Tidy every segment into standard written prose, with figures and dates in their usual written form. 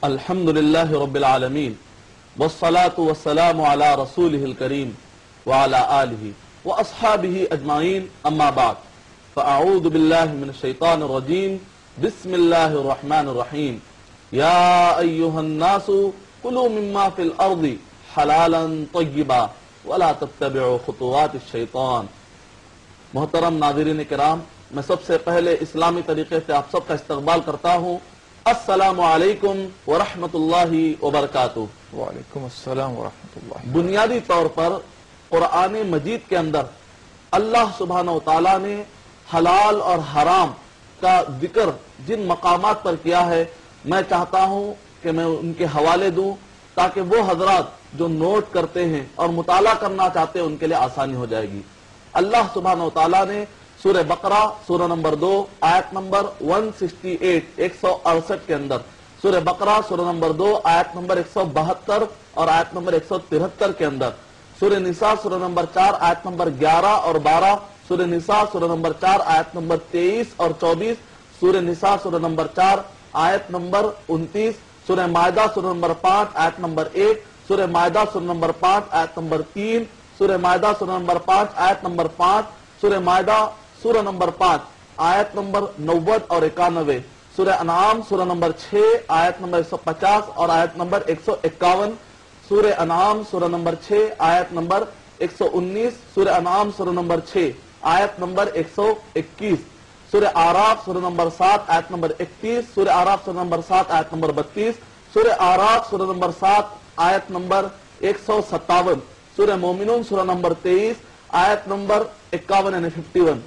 الحمد للہ رب العالمین والصلاة والسلام علی رسولہ الکریم وعلی آلہ واصحابہ اجمعین اما بعد فاعوذ باللہ من الشیطان الرجیم بسم اللہ الرحمن الرحیم یا ایہا الناس کلوا مما فی الارض حلالا طیبا ولا تتبعوا خطوات الشیطان۔ محترم ناظرین کرام، میں سب سے پہلے اسلامی طریقے سے آپ سب کا استقبال کرتا ہوں۔ السلام علیکم ورحمۃ اللہ وبرکاتہ۔ وعلیکم السلام ورحمۃ اللہ۔ بنیادی طور پر قرآن مجید کے اندر اللہ سبحانہ و تعالیٰ نے حلال اور حرام کا ذکر جن مقامات پر کیا ہے، میں چاہتا ہوں کہ میں ان کے حوالے دوں تاکہ وہ حضرات جو نوٹ کرتے ہیں اور مطالعہ کرنا چاہتے ہیں ان کے لیے آسانی ہو جائے گی۔ اللہ سبحانہ و تعالیٰ نے سورہ بقرہ سورہ نمبر 2 آیت نمبر 168 168 کے اندر، سورہ بقرہ سورہ نمبر 2 آیت نمبر 172 اور آیت نمبر 173 کے اندر، سورہ نساء سورہ نمبر 4 آیت نمبر 11 اور 12، سورہ نساء سورہ نمبر 4 آیت نمبر 23 اور 24، سورہ نساء سورہ نمبر 4 آیت نمبر 29، سورہ مائدہ سورہ نمبر 5 آیت نمبر 1، سورہ مائدہ سورہ نمبر 5 آیت نمبر 3، سورہ مائدہ سورہ نمبر 5 آیت نمبر 5، سورہ مائدہ سورہ نمبر 5 آیت نمبر 90 اور 91، سورہ انعام سورہ نمبر 6 آیت نمبر 150 اور آیت نمبر 151، سورہ انعام سورہ نمبر 6 آیت نمبر 119، سورہ انعام سورہ نمبر 6 آیت نمبر 121، سورہ اعراف سورہ نمبر 7 آیت نمبر 31، سورہ اعراف سورہ نمبر 7 آیت نمبر 32، سورہ اعراف سورہ نمبر 7 آیت نمبر 157، سورہ مومنون سورہ نمبر 23 آیت نمبر 51 یعنی 51۔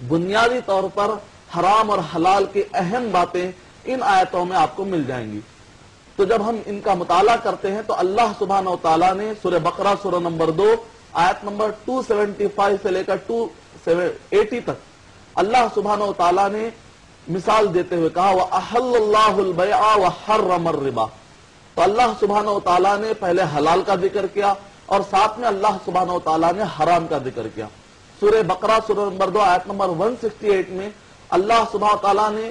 بنیادی طور پر حرام اور حلال کی اہم باتیں ان آیتوں میں آپ کو مل جائیں گی۔ تو جب ہم ان کا مطالعہ کرتے ہیں تو اللہ سبحانہ و تعالیٰ نے سورہ بقرہ سورہ نمبر 2 آیت نمبر 275 سے لے کر 280 تک اللہ سبحانہ و تعالیٰ نے مثال دیتے ہوئے کہا وَأَحَلَّ اللَّهُ الْبَيْعَ وَحَرَّمَ الرِّبَا۔ تو اللہ سبحانہ و تعالیٰ نے پہلے حلال کا ذکر کیا اور ساتھ میں اللہ سبحانہ و تعالیٰ نے حرام کا ذکر کیا۔ سورہ بقرہ سورہ نمبر 2 آیت نمبر 168 میں اللہ سبحانہ و تعالیٰ نے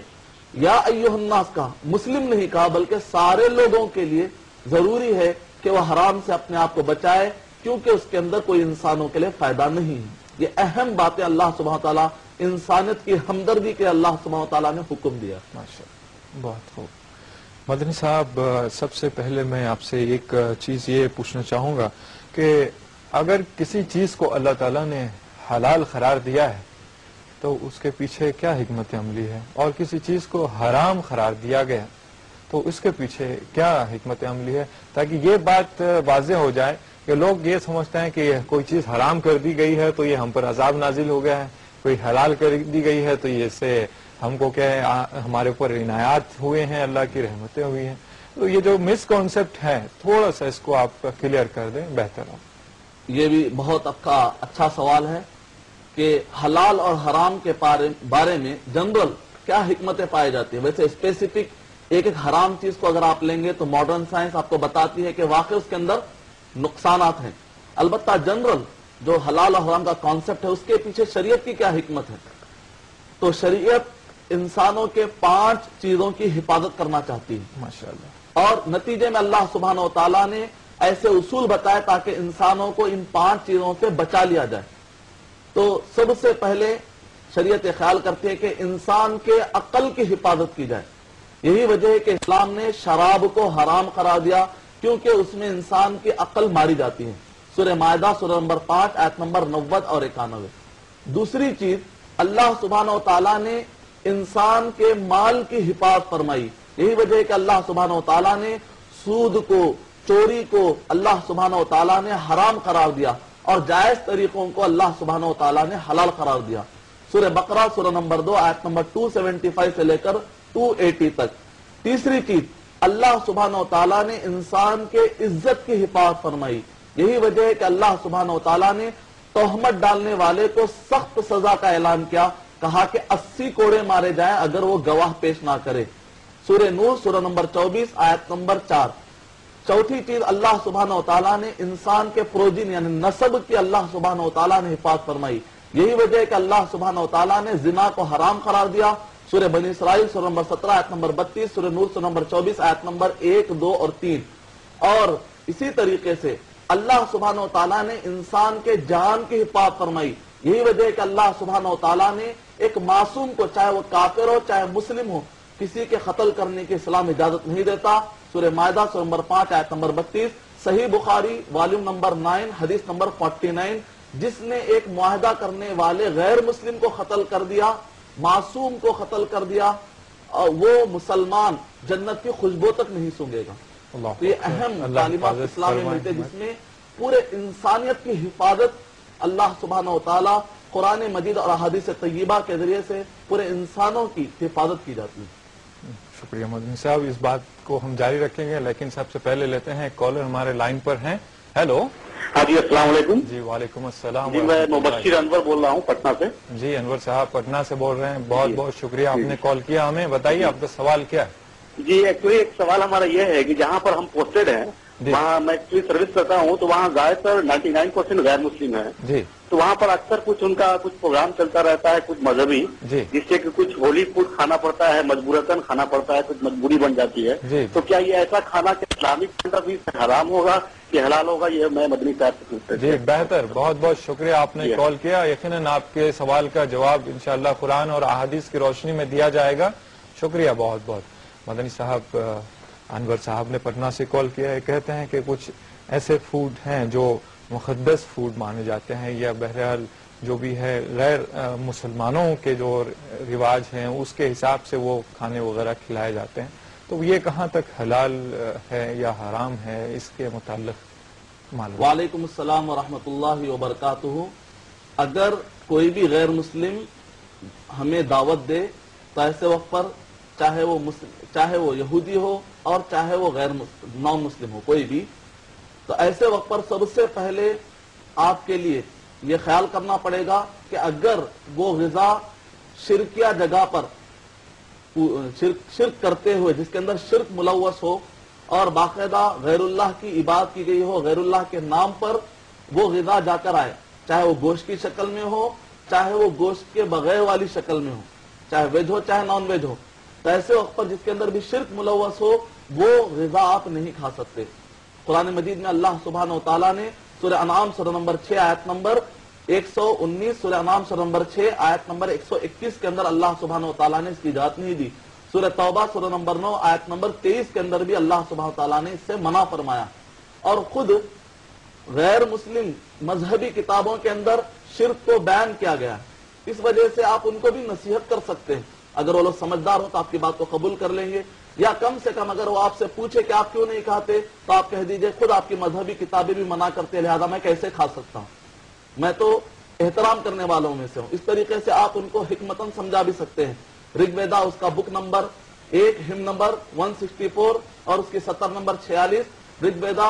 یا ایھا الناس کہا، مسلم نہیں کہا بلکہ سارے لوگوں کے لیے ضروری ہے کہ وہ حرام سے اپنے آپ کو بچائے کیونکہ اس کے اندر کوئی انسانوں کے لیے فائدہ نہیں ہے۔ یہ اہم باتیں اللہ سبحانہ و تعالیٰ انسانیت کی ہمدردی کے اللہ سبحانہ و تعالیٰ نے حکم دیا۔ ماشاءاللہ، بہت خوب۔ مدنی صاحب، سب سے پہلے میں آپ سے ایک چیز یہ پوچھنا چاہوں گا کہ اگر کسی چیز کو اللہ تعالیٰ نے حلال قرار دیا ہے تو اس کے پیچھے کیا حکمت عملی ہے، اور کسی چیز کو حرام قرار دیا گیا تو اس کے پیچھے کیا حکمت عملی ہے، تاکہ یہ بات واضح ہو جائے کہ لوگ یہ سمجھتے ہیں کہ کوئی چیز حرام کر دی گئی ہے تو یہ ہم پر عذاب نازل ہو گیا ہے، کوئی حلال کر دی گئی ہے تو یہ سے ہم کو کیا ہے ہمارے اوپر عنایات ہوئے ہیں، اللہ کی رحمتیں ہوئی ہیں۔ تو یہ جو مس کانسیپٹ ہے تھوڑا سا اس کو آپ کلیئر کر دیں، بہتر ہو۔ یہ بھی بہت اچھا سوال ہے کہ حلال اور حرام کے بارے میں جنرل کیا حکمتیں پائی جاتی ہیں۔ ویسے اسپیسیفک ایک حرام چیز کو اگر آپ لیں گے تو ماڈرن سائنس آپ کو بتاتی ہے کہ واقعی اس کے اندر نقصانات ہیں، البتہ جنرل جو حلال اور حرام کا کانسیپٹ ہے اس کے پیچھے شریعت کی کیا حکمت ہے۔ تو شریعت انسانوں کے 5 چیزوں کی حفاظت کرنا چاہتی ہے ماشاءاللہ، اور نتیجے میں اللہ سبحانہ و تعالیٰ نے ایسے اصول بتائے تاکہ انسانوں کو ان 5 چیزوں سے بچا لیا جائے۔ تو سب سے پہلے شریعت خیال کرتی ہے کہ انسان کے عقل کی حفاظت کی جائے۔ یہی وجہ ہے کہ اسلام نے شراب کو حرام قرار دیا کیونکہ اس میں انسان کی عقل ماری جاتی ہے۔ سورہ مائدہ سورہ نمبر 5 آیت نمبر 90 اور 91۔ دوسری چیز، اللہ سبحانہ و تعالیٰ نے انسان کے مال کی حفاظت فرمائی۔ یہی وجہ ہے کہ اللہ سبحانہ و تعالیٰ نے سود کو، چوری کو اللہ سبحانہ و تعالیٰ نے حرام قرار دیا اور جائز طریقوں کو اللہ سبحانہ و تعالیٰ نے حلال قرار دیا۔ سورہ بقرہ سورہ نمبر 2 آیت نمبر 275 سے لے کر 280 تک۔ تیسری چیز، اللہ سبحانہ و تعالیٰ نے انسان کے عزت کی حفاظت فرمائی۔ یہی وجہ ہے کہ اللہ سبحانہ و تعالیٰ نے تہمت ڈالنے والے کو سخت سزا کا اعلان کیا، کہا کہ 80 کوڑے مارے جائیں اگر وہ گواہ پیش نہ کرے۔ سورہ نور سورہ نمبر 24 آیت نمبر 4۔ چوتھی چیز، اللہ سبحانہ و تعالیٰ نے انسان کے پروجین یعنی نسب کی اللہ سبحانہ و تعالیٰ نے حفاظت فرمائی۔ یہی وجہ ہے کہ اللہ سبحانہ و تعالیٰ نے زنا کو حرام قرار دیا۔ سورہ بنی اسرائیل سورہ نمبر 17 آیت نمبر 32، سورہ نور سورہ نمبر 24 آیت نمبر 1، 2 اور 3۔ اور اسی طریقے سے اللہ سبحانہ و تعالیٰ نے انسان کے جان کی حفاظت فرمائی۔ یہی وجہ ہے کہ اللہ سبحانہ و تعالیٰ نے ایک معصوم کو، چاہے وہ کافر ہو چاہے مسلم ہو، کسی کے قتل کرنے کی اسلام اجازت نہیں دیتا۔ سورہ مائدہ سورہ نمبر 5 آیت نمبر 32، صحیح بخاری والیوم نمبر 9 حدیث نمبر 49، جس نے ایک معاہدہ کرنے والے غیر مسلم کو قتل کر دیا، معصوم کو قتل کر دیا، وہ مسلمان جنت کی خوشبو تک نہیں سونگے گا۔ تو یہ اہم تعلیمات اسلام میں ملتے جس میں پورے انسانیت کی حفاظت اللہ سبحانہ و تعالیٰ قرآن مجید اور احادیث طیبہ کے ذریعے سے پورے انسانوں کی حفاظت کی جاتی ہے۔ شکریہ مدنی صاحب، اس بات کو ہم جاری رکھیں گے، لیکن سب سے پہلے لیتے ہیں کالر ہمارے لائن پر ہیں۔ ہیلو، ہاں جی، السلام علیکم۔ جی وعلیکم السلام۔ جی میں مبشر انور بول رہا ہوں پٹنہ سے۔ جی انور صاحب پٹنہ سے بول رہے ہیں، بہت بہت شکریہ آپ نے کال کیا ہمیں۔ بتائیے آپ کا سوال کیا ہے؟ جی ایکچولی ایک سوال ہمارا یہ ہے کہ جہاں پر ہم پوسٹڈ ہیں وہاں میں ایکچولی سروس کرتا ہوں، تو وہاں زیادہ تر 99% غیر مسلم ہے۔ جی تو وہاں پر اکثر کچھ ان کا کچھ پروگرام چلتا رہتا ہے، کچھ مذہبی، جی جس سے کہ کچھ ہولی فوڈ کھانا پڑتا ہے، مجبورتاً کھانا پڑتا ہے، کچھ مجبوری بن جاتی ہے۔ جی تو کیا یہ ایسا کھانا کہ اسلامک پوائنٹ آف ویو سے حرام ہوگا کہ حلال ہوگا؟ یہ میں مدنی صاحب سے پوچھتا ہوں۔ جی بہتر، بہت بہت شکریہ آپ نے کال کیا۔ یقیناً آپ کے سوال کا جواب انشاءاللہ قرآن اور احادیث کی روشنی میں دیا جائے گا۔ شکریہ بہت بہت۔ مدنی صاحب، انور صاحب نے پٹنہ سے کال کیا ہے، کہتے ہیں کہ کچھ ایسے فوڈ ہیں جو مقدس فوڈ مانے جاتے ہیں، یا بہرحال جو بھی ہے غیر مسلمانوں کے جو رواج ہیں اس کے حساب سے وہ کھانے وغیرہ کھلائے جاتے ہیں، تو یہ کہاں تک حلال ہے یا حرام ہے، اس کے متعلق معلوم۔ وعلیکم السلام ورحمۃ اللہ وبرکاتہ۔ اگر کوئی بھی غیر مسلم ہمیں دعوت دے تو ایسے وقت پر چاہے وہ یہودی ہو اور چاہے وہ غیر نان مسلم ہو، کوئی بھی، تو ایسے وقت پر سب سے پہلے آپ کے لیے یہ خیال کرنا پڑے گا کہ اگر وہ غذا شرکیہ جگہ پر شرک کرتے ہوئے، جس کے اندر شرک ملوث ہو اور باقاعدہ غیر اللہ کی عبادت کی گئی ہو، غیر اللہ کے نام پر وہ غذا جا کر آئے، چاہے وہ گوشت کی شکل میں ہو چاہے وہ گوشت کے بغیر والی شکل میں ہو، چاہے ویج ہو چاہے نان ویج ہو، تو ایسے وقت پر جس کے اندر بھی شرک ملوث ہو وہ غذا آپ نہیں کھا سکتے۔ قرآن مجید میں اللہ سبحانہ و تعالیٰ نے سورہ انعام سورہ نمبر 6 آیت نمبر 119، سورہ انعام سورہ نمبر 6 آیت نمبر 121 کے اندر اللہ سبحانہ و تعالیٰ نے اس کی اجازت نہیں دی۔ سورہ توبہ سورہ نمبر 9 آیت نمبر 23 کے اندر بھی اللہ سبحانہ و تعالیٰ نے اس سے منع فرمایا۔ اور خود غیر مسلم مذہبی کتابوں کے اندر شرک کو بیان کیا گیا ہے، اس وجہ سے آپ ان کو بھی نصیحت کر سکتے ہیں۔ اگر وہ لوگ سمجھدار ہو تو آپ کی بات کو قبول کر لیں گے، یا کم سے کم اگر وہ آپ سے پوچھے کہ آپ کیوں نہیں کھاتے تو آپ کہہ دیجئے خود آپ کی مذہبی کتابیں بھی منع کرتے ہیں، لہذا میں کیسے کھا سکتا ہوں، میں تو احترام کرنے والوں میں سے ہوں۔ اس طریقے سے آپ ان کو حکمتاً سمجھا بھی سکتے ہیں۔ رگ ویدا اس کا بک نمبر 1 ہم نمبر 164 اور اس کی سطر number 46، Rig Veda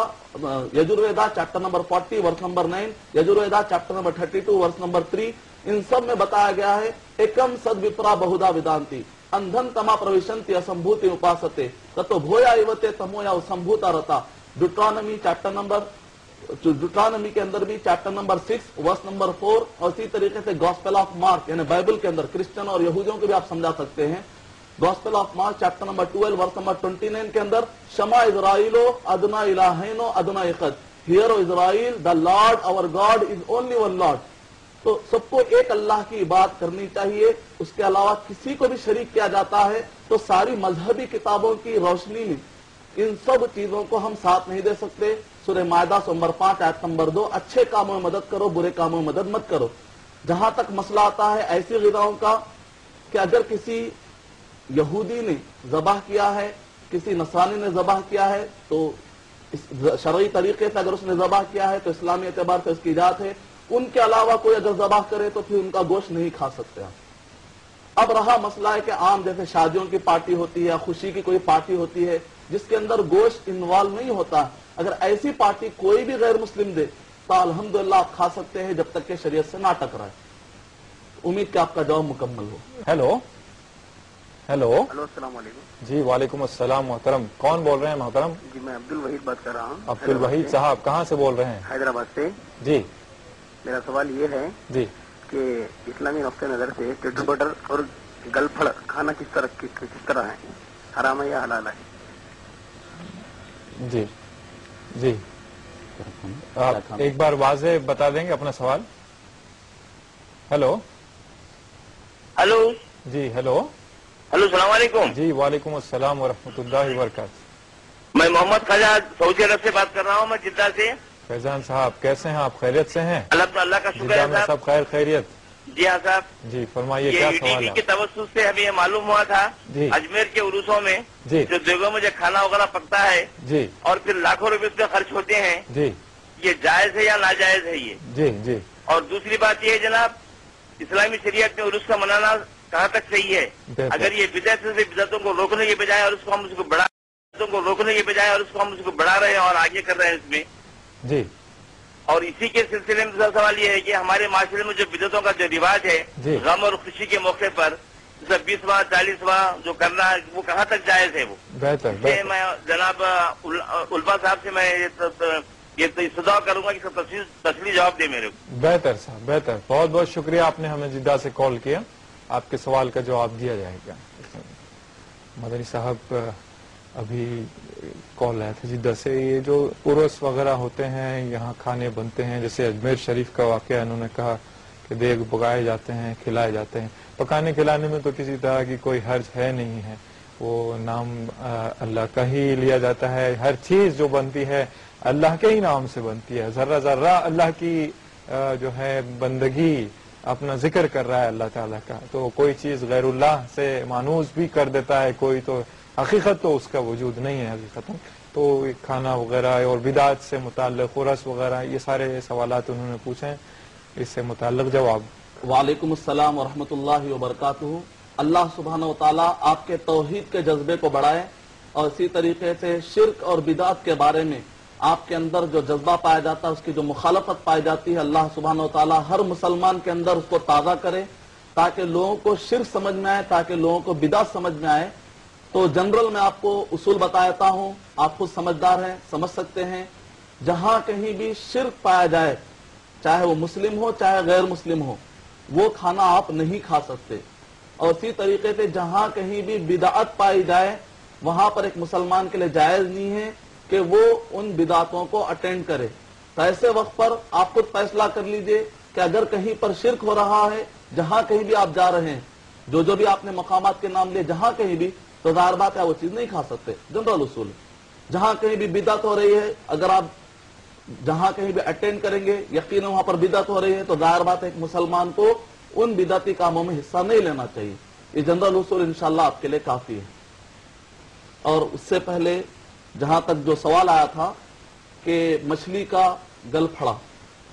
Yajurveda chapter number 40 verse number 9، Yajurveda chapter number 32 verse number 3، ان سب میں بتایا گیا ہے ایکم سد وپرا بہدا ویدانتی اندھن تما پروشنتی اسمبھوتی اپاستے تتو بھویا ایوتے تمویا اسمبھوتا رتا۔ ڈوٹرانمی کے اندر بھی چیپٹر نمبر 6 ورس نمبر 4، اور اسی طریقے سے گاسپل آف مارک یعنی بائبل کے اندر کرسچن اور یہودیوں کو بھی آپ سمجھا سکتے ہیں۔ Gospel of Mark chapter number 12 verse number 29 کے اندر شما اسرائیلو ادنا الہینو ادنا احد، hear O Israel the Lord our God is only one Lord. تو سب کو ایک اللہ کی عبادت کرنی چاہیے، اس کے علاوہ کسی کو بھی شریک کیا جاتا ہے تو ساری مذہبی کتابوں کی روشنی میں ان سب چیزوں کو ہم ساتھ نہیں دے سکتے۔ سورہ مائدہ نمبر 5 آیت نمبر 2، اچھے کاموں میں مدد کرو برے کاموں میں مدد مت کرو۔ جہاں تک مسئلہ آتا ہے ایسی غذاؤں کا کہ اگر کسی یہودی نے ذبح کیا ہے، کسی نصرانی نے ذبح کیا ہے، تو شرعی طریقے سے اگر اس نے ذبح کیا ہے تو اسلامی اعتبار سے اس کی اجازت ہے۔ ان کے علاوہ کوئی اگر ذبح کرے تو پھر ان کا گوشت نہیں کھا سکتے آپ۔ اب رہا مسئلہ ہے کہ عام جیسے شادیوں کی پارٹی ہوتی ہے یا خوشی کی کوئی پارٹی ہوتی ہے جس کے اندر گوشت انوالو نہیں ہوتا، اگر ایسی پارٹی کوئی بھی غیر مسلم دے تو الحمدللہ آپ کھا سکتے ہیں جب تک کہ شریعت سے نہ ٹکرائے۔ امید کہ آپ کا جواب مکمل ہو۔ ہیلو ہیلو ہلو، السلام علیکم۔ جی وعلیکم السلام محترم، کون بول رہے ہیں محترم؟ جی میں عبد الوحید بات کر رہا ہوں۔ عبد الوحید صاحب کہاں سے بول رہے ہیں؟ حیدرآباد سے۔ جی میرا سوال یہ ہے جی کہ اسلامی نقطۂ نظر سے ٹٹر بٹر اور گل پھڑ کھانا کس طرح ہے، حرام ہے یا حلال ہے؟ جی جی آپ ایک بار واضح بتا دیں گے اپنا سوال؟ ہیلو ہلو جی ہیلو ہلو السلام علیکم. جی وعلیکم السلام ورحمۃ اللہ وبرکاتہ. میں محمد خواجہ سعودی عرب سے بات کر رہا ہوں، میں جدہ سے. فیضان صاحب کیسے ہیں آپ؟ خیریت سے ہیں؟ اللہ کا شکر جدہ ہے میں صاحب. سب خیر خیریت؟ جی ہاں صاحب. جی فرمائیے یہ کیا ٹی سوال وی ہے؟ کے توسط سے ہمیں یہ معلوم ہوا تھا جی اجمیر کے عروسوں میں جی جو دیگوں میں جو کھانا وغیرہ پکتا ہے جی اور پھر لاکھوں روپے اس پہ خرچ ہوتے ہیں، جی یہ جائز ہے یا ناجائز ہے یہ؟ جی جی اور دوسری بات یہ ہے جناب، اسلامی شریعت میں عرس کا منانا کہاں تک صحیح ہے؟ بہتر. اگر یہ بدعت سے بدعتوں کو روکنے کے بجائے اور اس کو ہم اس کو بڑھا رہے ہیں اور آگے کر رہے ہیں اس میں. جی اور اسی کے سلسلے میں دوسرا سوال یہ ہے کہ ہمارے معاشرے میں جو بدعتوں کا جو رواج ہے جی. غم اور خوشی کے موقع پر جیسے 20واں 40واں جو کرنا ہے وہ کہاں تک جائز ہے؟ وہ بہتر یہ بہتر. میں جناب علماء صاحب سے میں یہ استدعا کروں گا کہ سب تفصیلی جواب دے میرے کو. بہتر صاحب بہتر. بہت بہت شکریہ، آپ نے ہمیں جدہ سے کال کیا. آپ کے سوال کا جواب دیا جائے گا. مدنی صاحب ابھی کال آیا تھا جدہ سے، یہ جو عرس وغیرہ ہوتے ہیں یہاں کھانے بنتے ہیں، جیسے اجمیر شریف کا واقعہ انہوں نے کہا کہ دیگ پکائے جاتے ہیں، کھلائے جاتے ہیں. پکانے کھلانے میں تو کسی طرح کی کوئی حرج ہے نہیں ہے، وہ نام اللہ کا ہی لیا جاتا ہے. ہر چیز جو بنتی ہے اللہ کے ہی نام سے بنتی ہے. ذرہ ذرہ اللہ کی جو ہے بندگی اپنا ذکر کر رہا ہے اللہ تعالیٰ کا. تو کوئی چیز غیر اللہ سے مانوس بھی کر دیتا ہے کوئی، تو حقیقت تو اس کا وجود نہیں ہے حقیقت. تو کھانا وغیرہ اور بدعت سے متعلق عرس وغیرہ یہ سارے سوالات انہوں نے پوچھے ہیں، اس سے متعلق جواب. وعلیکم السلام ورحمۃ اللہ وبرکاتہ. اللہ سبحانہ و تعالیٰ آپ کے توحید کے جذبے کو بڑھائے، اور اسی طریقے سے شرک اور بدعت کے بارے میں آپ کے اندر جو جذبہ پایا جاتا ہے، اس کی جو مخالفت پائی جاتی ہے، اللہ سبحانہ و تعالیٰ ہر مسلمان کے اندر اس کو تازہ کرے تاکہ لوگوں کو شرک سمجھ میں آئے، تاکہ لوگوں کو بدعت سمجھ میں آئے. تو جنرل میں آپ کو اصول بتاتا ہوں، آپ خود سمجھدار ہیں، سمجھ سکتے ہیں. جہاں کہیں بھی شرک پایا جائے، چاہے وہ مسلم ہو چاہے غیر مسلم ہو، وہ کھانا آپ نہیں کھا سکتے. اور اسی طریقے سے جہاں کہیں بھی بدعت پائی جائے، وہاں پر ایک مسلمان کے لیے جائز نہیں ہے کہ وہ ان بدعتوں کو اٹینڈ کرے. تو ایسے وقت پر آپ خود فیصلہ کر لیجئے کہ اگر کہیں پر شرک ہو رہا ہے، جہاں کہیں بھی آپ جا رہے ہیں، جو بھی آپ نے مقامات کے نام لیے، جہاں کہیں بھی، تو ظاہر بات ہے وہ چیز نہیں کھا سکتے. جنرل اصول ہے. جہاں کہیں بھی بدعت ہو رہی ہے، اگر آپ جہاں کہیں بھی اٹینڈ کریں گے، یقیناً وہاں پر بدعت ہو رہی ہے، تو ظاہر بات ہے ایک مسلمان کو ان بدعتی کاموں میں حصہ نہیں لینا چاہیے. یہ جنرل اصول انشاءاللہ آپ کے لیے کافی ہے. اور اس سے پہلے جہاں تک جو سوال آیا تھا کہ مچھلی کا گل پھڑا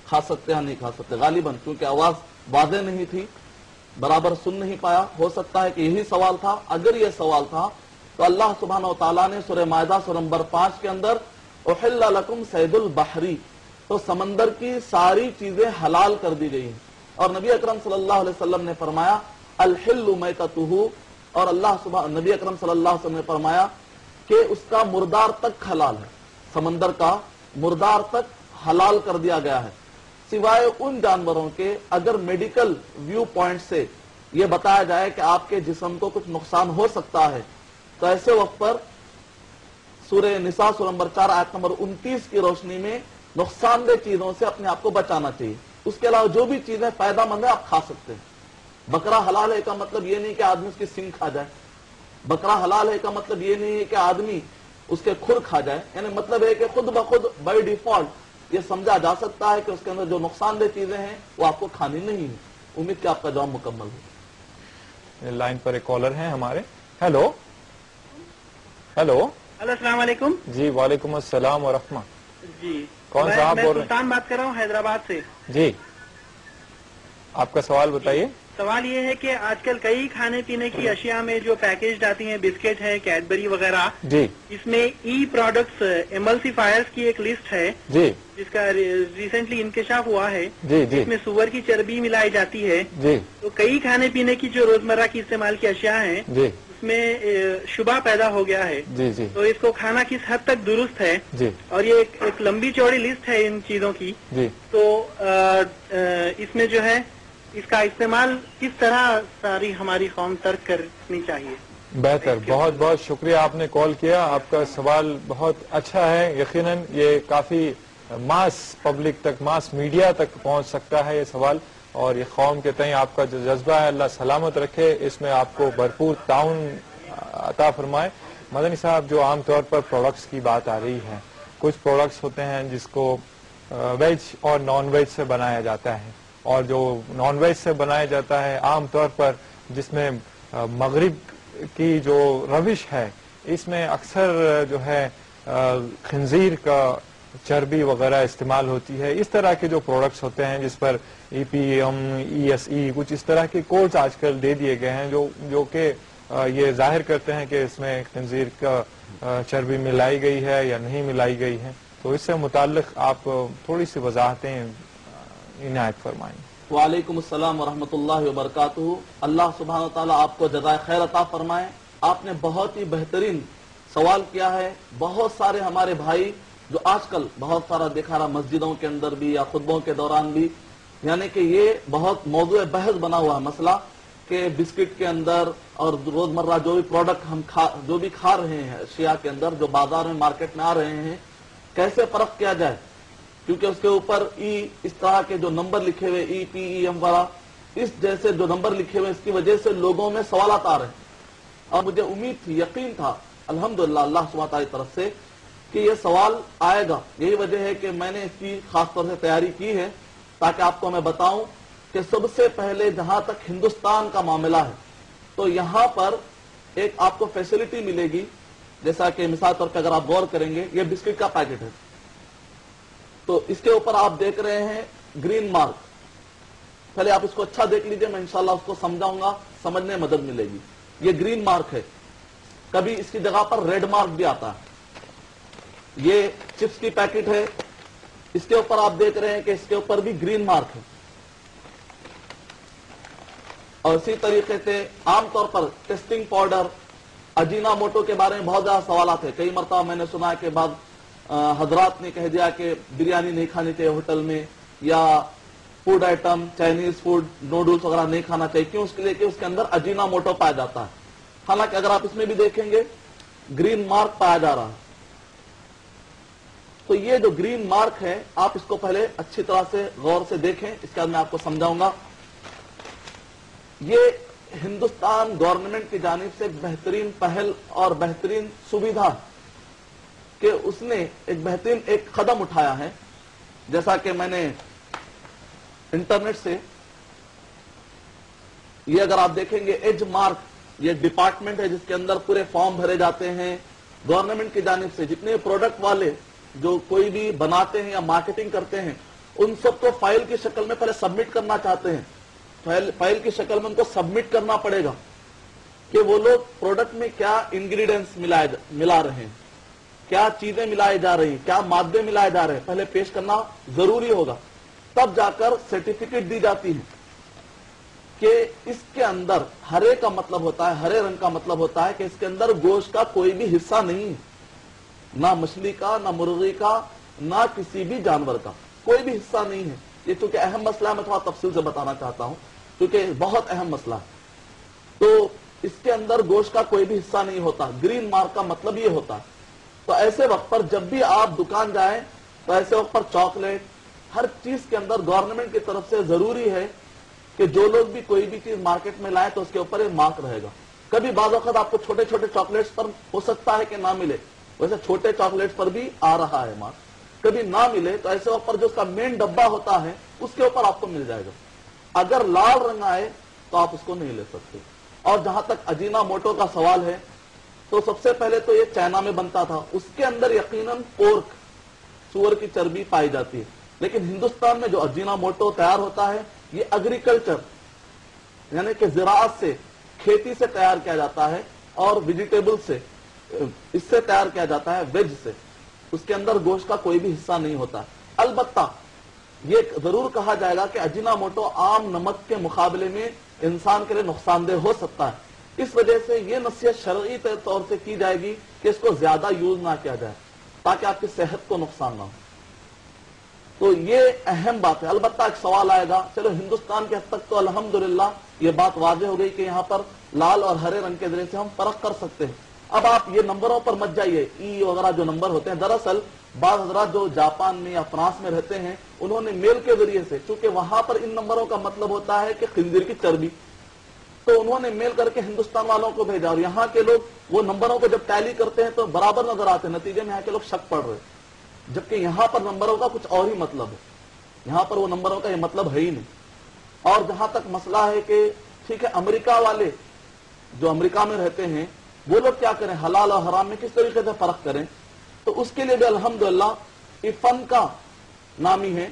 کھا سکتے ہیں نہیں کھا سکتے، غالباً کیونکہ آواز واضح نہیں تھی، برابر سن نہیں پایا. ہو سکتا ہے کہ یہی سوال تھا. اگر یہ سوال تھا تو اللہ سبحانہ و تعالیٰ نے سورہ مائدہ سورہ نمبر 5 کے اندر احل لکم صید البحری، تو سمندر کی ساری چیزیں حلال کر دی گئی ہیں. اور نبی اکرم صلی اللہ علیہ وسلم نے فرمایا الحل میتتہ، اور نبی اکرم صلی اللہ علیہ وسلم نے فرمایا کہ اس کا مردار تک حلال ہے. سمندر کا مردار تک حلال کر دیا گیا ہے، سوائے ان جانوروں کے اگر میڈیکل ویو پوائنٹ سے یہ بتایا جائے کہ آپ کے جسم کو کچھ نقصان ہو سکتا ہے، تو ایسے وقت پر سورہ نساء سورہ نمبر 4 آیت نمبر 29 کی روشنی میں نقصان دہ چیزوں سے اپنے آپ کو بچانا چاہیے. اس کے علاوہ جو بھی چیزیں فائدہ مند ہیں آپ کھا سکتے ہیں. بکرا حلال ہے کا مطلب یہ نہیں کہ آدمی اس کی سینگ کھا جائے. بکرا حلال ہے کا مطلب یہ نہیں ہے کہ آدمی اس کے کھر کھا جائے. یعنی مطلب ہے کہ خود بخود بائی ڈیفالٹ یہ سمجھا جا سکتا ہے کہ اس کے اندر جو نقصان دہ چیزیں ہیں وہ آپ کو کھانی نہیں ہے. امید کہ آپ کا جواب مکمل ہو. لائن پر ایک کالر ہیں ہمارے. ہیلو ہیلو السلام علیکم. جی وعلیکم السلام ورحمہ. جی کون صاحب میں بول رہے ہیں؟ سلطان بات کر رہا ہوں حیدرآباد سے. جی آپ کا سوال بتائیے. سوال یہ ہے کہ آج کل کئی کھانے پینے کی اشیاء میں جو پیکیجڈ آتی ہیں، بسکٹ ہے، کیڈبری وغیرہ، جی اس میں ای پروڈکٹس ایملسیفائرز کی ایک لسٹ ہے جی جس کا ریسنٹلی انکشاف ہوا ہے. جی جی اس میں سور کی چربی ملائی جاتی ہے. جی تو کئی کھانے پینے کی جو روزمرہ کی استعمال کی اشیاء ہیں جی اس میں شبہ پیدا ہو گیا ہے. جی جی تو اس کو کھانا کس حد تک درست ہے؟ جی اور یہ ایک لمبی چوڑی لسٹ ہے ان چیزوں کی. جی تو اس میں جو ہے اس کا استعمال کس طرح ساری ہماری قوم ترک کرنی چاہیے؟ بہتر، بہت بہت شکریہ آپ نے کال کیا. آپ کا سوال بہت اچھا ہے. یقیناً یہ کافی ماس پبلک تک، ماس میڈیا تک پہنچ سکتا ہے یہ سوال، اور یہ قوم کے تئیں آپ کا جو جذبہ ہے اللہ سلامت رکھے، اس میں آپ کو بھرپور تعاون عطا فرمائے. مدنی صاحب، جو عام طور پر پروڈکٹس کی بات آ رہی ہے، کچھ پروڈکٹس ہوتے ہیں جس کو ویج اور نان ویج سے بنایا جاتا ہے، اور جو نان ویج سے بنایا جاتا ہے عام طور پر جس میں مغرب کی جو روش ہے، اس میں اکثر جو ہے خنزیر کا چربی وغیرہ استعمال ہوتی ہے. اس طرح کے جو پروڈکٹس ہوتے ہیں جس پر EPM ESE کچھ اس طرح کے کوڈز آج کل دے دیے گئے ہیں جو کہ یہ ظاہر کرتے ہیں کہ اس میں خنزیر کا چربی ملائی گئی ہے یا نہیں ملائی گئی ہے. تو اس سے متعلق آپ تھوڑی سی وضاحتیں عنایت فرمائیں. وعلیکم السلام ورحمۃ اللہ وبرکاتہ. اللہ سبحانہ و تعالیٰ آپ کو جزائے خیر عطا فرمائے. آپ نے بہت ہی بہترین سوال کیا ہے. بہت سارے ہمارے بھائی جو آج کل بہت سارا دیکھا رہا مسجدوں کے اندر بھی یا خطبوں کے دوران بھی، یعنی کہ یہ بہت موضوع بحث بنا ہوا ہے مسئلہ کہ بسکٹ کے اندر اور روزمرہ جو بھی پروڈکٹ ہم جو بھی کھا رہے ہیں اشیاء کے اندر جو بازار میں مارکیٹ میں آ رہے ہیں، کیسے فرق کیا جائے. کیونکہ اس کے اوپر اس طرح کے جو نمبر لکھے ہوئے EPEM والا اس جیسے جو نمبر لکھے ہوئے، اس کی وجہ سے لوگوں میں سوالات آ رہے ہیں. اور مجھے امید تھی، یقین تھا الحمدللہ اللہ سبحانہ تعالیٰ کی طرف سے کہ یہ سوال آئے گا. یہی وجہ ہے کہ میں نے اس کی خاص طور سے تیاری کی ہے تاکہ آپ کو میں بتاؤں کہ سب سے پہلے جہاں تک ہندوستان کا معاملہ ہے تو یہاں پر ایک آپ کو فیسلٹی ملے گی. جیسا کہ مثال طور پر اگر آپ غور کریں گے، یہ بسکٹ کا پیکٹ ہے تو اس کے اوپر آپ دیکھ رہے ہیں گرین مارک. پہلے آپ اس کو اچھا دیکھ لیجئے، میں انشاءاللہ اس کو سمجھاؤں گا، سمجھنے میں مدد ملے گی. یہ گرین مارک ہے. کبھی اس کی جگہ پر ریڈ مارک بھی آتا ہے. یہ چپس کی پیکٹ ہے، اس کے اوپر آپ دیکھ رہے ہیں کہ اس کے اوپر بھی گرین مارک ہے. اور اسی طریقے سے عام طور پر ٹیسٹنگ پاؤڈر، اجینا موٹو کے بارے میں بہت زیادہ سوالات ہیں. کئی مرتبہ میں نے سنا ہے کہ بعض حضرات نے کہہ دیا کہ بریانی نہیں کھانی چاہیے ہوٹل میں، یا food item Chinese food noodles وغیرہ نہیں کھانا چاہیے. کیوں؟ اس کے لیے کہ اس کے اندر اجینا موٹو پایا جاتا ہے. حالانکہ اگر آپ اس میں بھی دیکھیں گے گرین مارک پایا جا رہا ہے. تو یہ جو گرین مارک ہے آپ اس کو پہلے اچھی طرح سے غور سے دیکھیں، اس کے بعد میں آپ کو سمجھاؤں گا. یہ ہندوستان گورنمنٹ کی جانب سے ایک بہترین پہل اور بہترین سویدھا کہ اس نے ایک بہترین ایک قدم اٹھایا ہے. جیسا کہ میں نے انٹرنیٹ سے یہ اگر آپ دیکھیں گے ایج مارک، یہ ڈپارٹمنٹ ہے جس کے اندر پورے فارم بھرے جاتے ہیں گورنمنٹ کی جانب سے. جتنے پروڈکٹ والے جو کوئی بھی بناتے ہیں یا مارکیٹنگ کرتے ہیں ان سب کو فائل کی شکل میں پہلے سبمٹ کرنا چاہتے ہیں. فائل کی شکل میں ان کو سبمٹ کرنا پڑے گا کہ وہ لوگ پروڈکٹ میں کیا انگریڈینٹس ملا رہے ہیں، کیا چیزیں ملائی جا رہی ہیں، کیا مادے ملائے جا رہے ہیں، پہلے پیش کرنا ضروری ہوگا. تب جا کر سرٹیفکیٹ دی جاتی ہے کہ اس کے اندر ہرے کا مطلب ہوتا ہے، ہرے رنگ کا مطلب ہوتا ہے کہ اس کے اندر گوشت کا کوئی بھی حصہ نہیں ہے، نہ مچھلی کا، نہ مرغی کا، نہ کسی بھی جانور کا کوئی بھی حصہ نہیں ہے. یہ چونکہ اہم مسئلہ ہے میں تھوڑا تفصیل سے بتانا چاہتا ہوں کیونکہ بہت اہم مسئلہ ہے. تو اس کے اندر گوشت کا کوئی بھی حصہ نہیں ہوتا. گرین مارک کا مطلب یہ ہوتا ہے. تو ایسے وقت پر جب بھی آپ دکان جائیں تو ایسے وقت پر چاکلیٹ ہر چیز کے اندر گورنمنٹ کی طرف سے ضروری ہے کہ جو لوگ بھی کوئی بھی چیز مارکیٹ میں لائیں تو اس کے اوپر یہ مارک رہے گا. کبھی بعض وقت آپ کو چھوٹے چھوٹے چاکلیٹس پر ہو سکتا ہے کہ نہ ملے، ویسے چھوٹے چاکلیٹس پر بھی آ رہا ہے مارک. کبھی نہ ملے تو ایسے وقت پر جو اس کا مین ڈبہ ہوتا ہے اس کے اوپر آپ کو مل جائے گا. اگر لال رنگ آئے تو آپ اس کو نہیں لے سکتے. اور جہاں تک اجینا موٹو کا سوال ہے تو سب سے پہلے تو یہ چائنا میں بنتا تھا. اس کے اندر یقیناً پورک، سور کی چربی پائی جاتی ہے. لیکن ہندوستان میں جو اجینا موٹو تیار ہوتا ہے یہ ایگریکلچر یعنی کہ زراعت سے، کھیتی سے تیار کیا جاتا ہے اور ویجیٹیبل سے، اس سے تیار کیا جاتا ہے، ویج سے. اس کے اندر گوشت کا کوئی بھی حصہ نہیں ہوتا. البتہ یہ ضرور کہا جائے گا کہ اجینا موٹو عام نمک کے مقابلے میں انسان کے لیے نقصان دہ ہو سکتا ہے. اس وجہ سے یہ نصیحت شرعی طور سے کی جائے گی کہ اس کو زیادہ یوز نہ کیا جائے تاکہ آپ کی صحت کو نقصان نہ ہو. تو یہ اہم بات ہے. البتہ ایک سوال آئے گا, چلو ہندوستان کے حد تک تو الحمدللہ یہ بات واضح ہو گئی کہ یہاں پر لال اور ہرے رنگ کے ذریعے سے ہم فرق کر سکتے ہیں. اب آپ یہ نمبروں پر مت جائیے, ای وغیرہ جو نمبر ہوتے ہیں, دراصل بعض حضرات جو جاپان میں یا فرانس میں رہتے ہیں انہوں نے میل کے ذریعے سے, چونکہ وہاں پر ان نمبروں کا مطلب ہوتا ہے کہ خنزیر کی چربی, تو انہوں نے میل کر کے ہندوستان والوں کو بھیجا, اور یہاں کے لوگ وہ نمبروں کو جب ٹیلی کرتے ہیں تو برابر نظر آتے ہیں, نتیجے میں یہاں کے لوگ شک پڑ رہے, جبکہ یہاں پر نمبروں کا کچھ اور ہی مطلب ہے, یہاں پر وہ نمبروں کا یہ مطلب ہے ہی نہیں. اور جہاں تک مسئلہ ہے کہ ٹھیک ہے امریکہ والے جو امریکہ میں رہتے ہیں وہ لوگ کیا کریں, حلال اور حرام میں کس طریقے سے فرق کریں, تو اس کے لیے بھی الحمدللہ ایفن کا نامی ہے.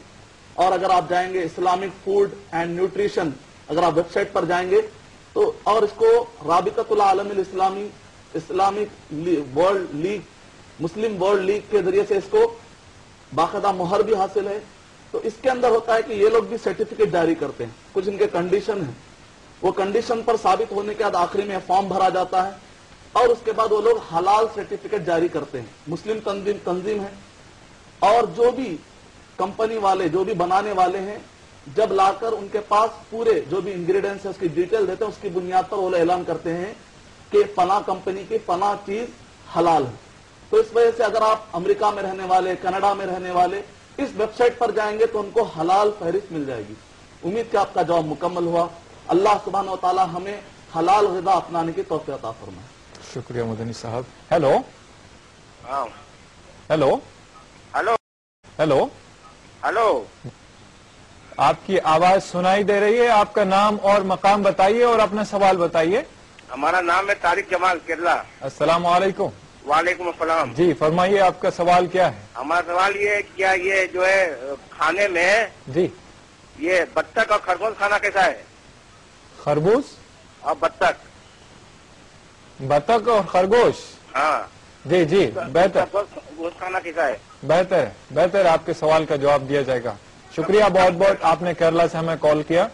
اور اگر آپ جائیں گے اسلامک فوڈ اینڈ نیوٹریشن, اگر آپ ویب سائٹ پر جائیں گے تو, اور اس کو رابطۃ العالم الاسلامی, Islamic world league, Muslim world league کے ذریعے سے اس کو باقاعدہ مہر بھی حاصل ہے. تو اس کے اندر ہوتا ہے کہ یہ لوگ بھی سرٹیفکیٹ جاری کرتے ہیں, کچھ ان کے کنڈیشن ہیں, وہ کنڈیشن پر ثابت ہونے کے بعد آخری میں فارم بھرا جاتا ہے, اور اس کے بعد وہ لوگ حلال سرٹیفکیٹ جاری کرتے ہیں. مسلم تنظیم ہے, اور جو بھی کمپنی والے جو بھی بنانے والے ہیں جب لا کر ان کے پاس پورے جو بھی انگریڈینٹس ہے اس کی ڈیٹیل دیتے ہیں, اس کی بنیاد پر وہ اعلان کرتے ہیں کہ فلاں کمپنی کی فلاں چیز حلال ہے. تو اس وجہ سے اگر آپ امریکہ میں رہنے والے, کینیڈا میں رہنے والے اس ویب سائٹ پر جائیں گے تو ان کو حلال فہرست مل جائے گی. امید کہ آپ کا جواب مکمل ہوا. اللہ سبحانہ و تعالی ہمیں حلال غذا اپنانے کی توفیق عطا فرمائے. شکریہ مدنی صاحب. ہیلو ہاں ہیلو ہلو ہیلو ہلو, آپ کی آواز سنائی دے رہی ہے, آپ کا نام اور مقام بتائیے اور اپنا سوال بتائیے. ہمارا نام ہے طارق جمال کیرلا. السلام علیکم. وعلیکم السلام. جی فرمائیے, آپ کا سوال کیا ہے؟ ہمارا سوال یہ ہے کیا یہ جو ہے کھانے میں جی یہ بطخ اور خرگوش کھانا کیسا ہے؟ خربوز, اور بطخ, بطخ اور خرگوش, ہاں جی جی بہتر گوشت کھانا کیسا ہے؟ بہتر بہتر, آپ کے سوال کا جواب دیا جائے گا. شکریہ بہت بہت, آپ نے کیرلا سے ہمیں کال کیا.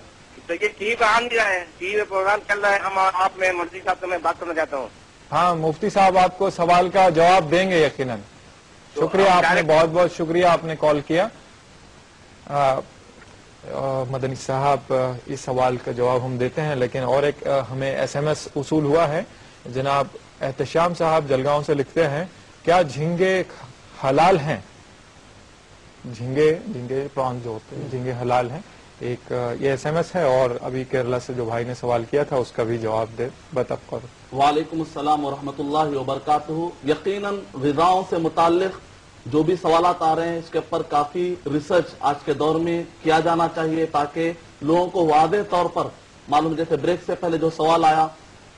تو یہ ٹی وی پہ آ نہیں رہا ہے, ٹی وی پہ پروگرام چل رہا ہے, ہم آپ میں مفتی صاحب سے میں بات کرنا چاہتا ہوں. ہاں مفتی صاحب آپ کو سوال کا جواب دیں گے یقیناً. شکریہ, آپ نے بہت بہت شکریہ, آپ نے کال کیا. مدنی صاحب اس سوال کا جواب ہم دیتے ہیں, لیکن اور ایک ہمیں ایس ایم ایس وصول ہوا ہے. جناب احتشام صاحب جلگاؤں سے لکھتے ہیں, کیا جھینگے حلال ہیں؟ جھینگے پران جو ہوتے ہیں جھینگے حلال ہیں؟ ایک یہ ایس ایم ایس ہے, اور ابھی کیرلا سے جو بھائی نے سوال کیا تھا اس کا بھی جواب دے بطخ. وعلیکم السلام ورحمۃ اللہ وبرکاتہ. یقیناً غذاؤں سے متعلق جو بھی سوالات آ رہے ہیں اس کے اوپر کافی ریسرچ آج کے دور میں کیا جانا چاہیے تاکہ لوگوں کو واضح طور پر معلوم. جیسے بریک سے پہلے جو سوال آیا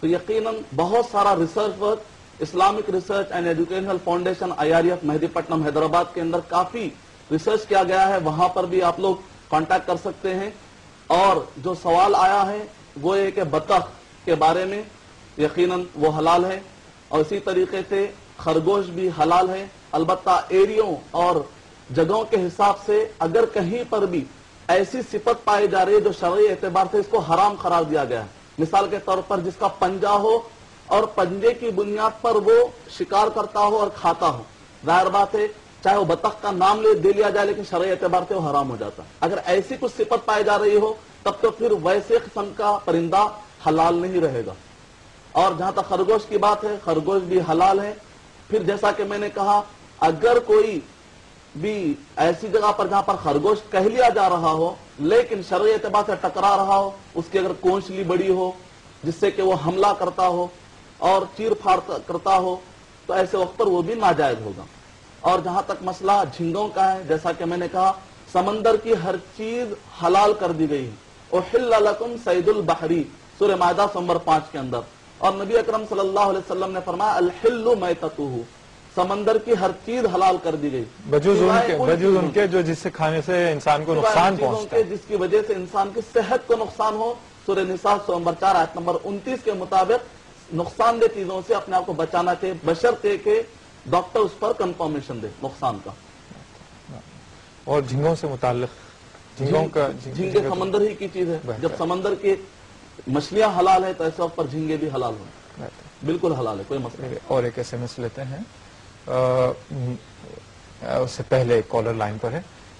تو یقیناً بہت سارا research work Islamic research and educational foundation IRF مہدی پٹنم حیدرآباد کے اندر کافی ریسرچ کیا گیا ہے, وہاں پر بھی آپ لوگ کانٹیکٹ کر سکتے ہیں. اور جو سوال آیا ہے وہ یہ کہ بطخ کے بارے میں یقیناً وہ حلال ہے, اور اسی طریقے سے خرگوش بھی حلال ہے. البتہ ایریوں اور جگہوں کے حساب سے اگر کہیں پر بھی ایسی صفت پائی جا رہی ہے جو شرعی اعتبار سے اس کو حرام قرار دیا گیا ہے, مثال کے طور پر جس کا پنجہ ہو اور پنجے کی بنیاد پر وہ شکار کرتا ہو اور کھاتا ہو, ظاہر بات ہے چاہے وہ بطخ کا نام دے لیا جائے لیکن شرعی اعتبار سے وہ حرام ہو جاتا ہے. اگر ایسی کچھ صفت پائی جا رہی ہو تب تو پھر ویسے قسم کا پرندہ حلال نہیں رہے گا. اور جہاں تک خرگوش کی بات ہے, خرگوش بھی حلال ہے. پھر جیسا کہ میں نے کہا اگر کوئی بھی ایسی جگہ پر جہاں پر خرگوش کہہ لیا جا رہا ہو لیکن شرعی اعتبار سے ٹکرا رہا ہو, اس کی اگر کونچلی بڑی ہو جس سے کہ وہ حملہ کرتا ہو اور چیر پھاڑ کرتا ہو تو ایسے وقت پر وہ بھی ناجائز ہوگا. اور جہاں تک مسئلہ جھینگوں کا ہے, جیسا کہ میں نے کہا سمندر کی ہر چیز حلال کر دی گئی ہے. احل لکم صید البحری, سورہ مائدہ نمبر 5 کے اندر. اور نبی اکرم صلی اللہ علیہ وسلم نے فرمایا الحل میتتہ, سمندر کی ہر چیز حلال کر دی گئی بجوز ان کے جو جس سے کھانے سے انسان کو نقصان پہنچتا ہے, جس کی وجہ سے انسان کی صحت کو نقصان ہو. سورہ نساء نمبر 4 آیت نمبر 29 کے مطابق نقصان دہ چیزوں سے اپنے آپ کو بچانا چاہیے بشرطے کہ ڈاکٹر اس پر کنفرمیشن دے نقصان کا. اور جھینگوں سے متعلق جھینگے سمندر ہی کی چیز ہے, جب سمندر کی مچھلیاں حلال ہے تو ایسے وقت پر جھینگے بھی حلال ہوں, بالکل حلال ہے, کوئی مسئلہ نہیں. اور ایک SMS لیتے ہیں, اس سے پہلے ایک کالر لائن پر ہے.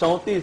34,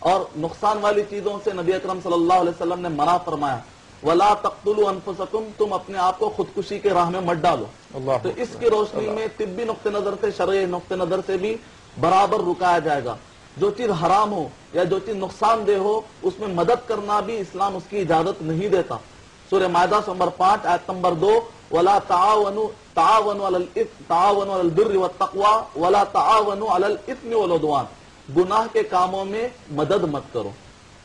اور نقصان والی چیزوں سے نبی اکرم صلی اللہ علیہ وسلم نے منع فرمایا، وَلَا تَقْتُلُوا أَنفُسَكُمْ، تم اپنے آپ کو خودکشی کے راہ میں مت ڈالو۔ تو اس کی روشنی میں طبی نقطہ نظر سے، شرعی نقطہ نظر سے بھی برابر رکایا جائے گا۔ جو چیز حرام ہو یا جو چیز نقصان دہ ہو اس میں مدد کرنا بھی اسلام اس کی اجازت نہیں دیتا۔ سورہ مائدہ نمبر 5 آیت نمبر 2، وَلَا تَعَاوَنُوا عَلَى الْبِرِّ وَالتَّقْوَىٰ وَلَا تَعَاوَنُوا عَلَى الْإِثْمِ وَالْعُدْوَانِ، گناہ کے کاموں میں مدد مت کرو۔